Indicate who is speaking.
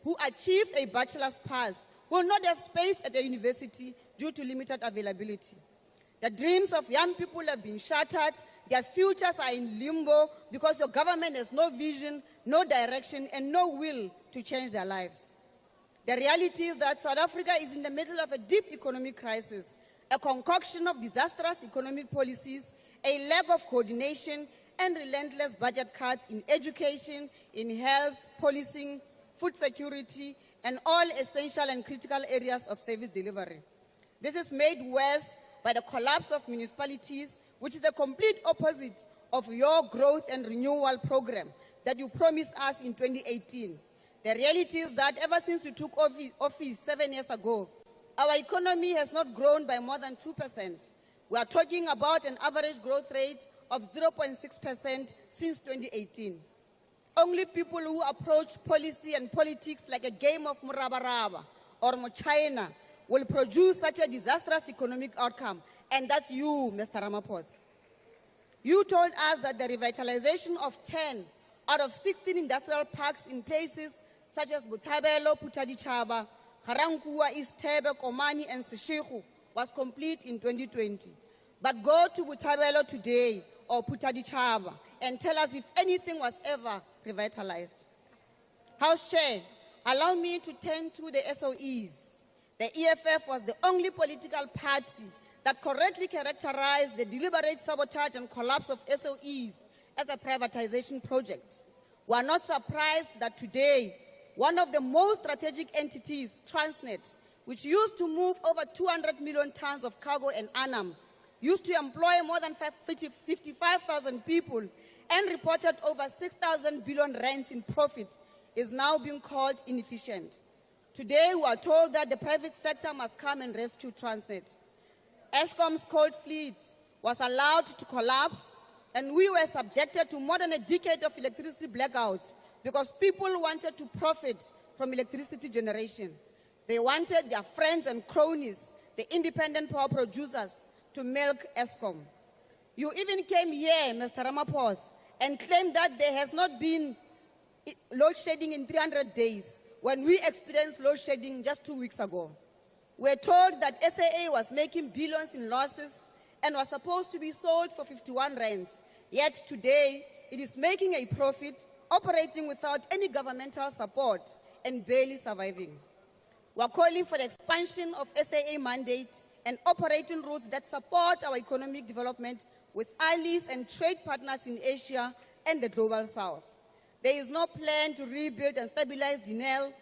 Speaker 1: who achieved a bachelor's pass will not have space at the university due to limited availability. The dreams of young people have been shattered. Their futures are in limbo because your government has no vision, no direction, and no will to change their lives. The reality is that South Africa is in the middle of a deep economic crisis, a concoction of disastrous economic policies, a lack of coordination, and relentless budget cuts in education, in health, policing, food security, and all essential and critical areas of service delivery. This is made worse by the collapse of municipalities, which is the complete opposite of your growth and renewal program that you promised us in 2018. The reality is that ever since you took office 7 years ago, our economy has not grown by more than 2%. We are talking about an average growth rate of 0.6% since 2018. Only people who approach policy and politics like a game of murabaraba or mochina will produce such a disastrous economic outcome, and that's you, Mr. Ramaphosa. You told us that the revitalization of 10 out of 16 industrial parks in places such as Botshabelo, Phuthaditjhaba, Ga-Rankuwa, East Thebe, Komani, and Seshego was complete in 2020. But go to Botshabelo today or Phuthaditjhaba and tell us if anything was ever revitalized. House Chair, allow me to turn to the SOEs. The EFF was the only political party that correctly characterized the deliberate sabotage and collapse of SOEs as a privatization project. We are not surprised that today, one of the most strategic entities, Transnet, which used to move over 200 million tons of cargo and annum, used to employ more than 55,000 people and reported over 6,000 billion rands in profit, is now being called inefficient. Today, we are told that the private sector must come and rescue Transnet. Eskom's coal fleet was allowed to collapse, and we were subjected to more than a decade of electricity blackouts because people wanted to profit from electricity generation. They wanted their friends and cronies, the independent power producers, to milk Eskom. You even came here, Mr. Ramaphosa, and claimed that there has not been load shedding in 300 days when we experienced load shedding just 2 weeks ago. We're told that SAA was making billions in losses and was supposed to be sold for 51 rands. Yet today, it is making a profit, operating without any governmental support and barely surviving. We're calling for the expansion of SAA mandate and operating routes that support our economic development with allies and trade partners in Asia and the Global South. There is no plan to rebuild and stabilize Denel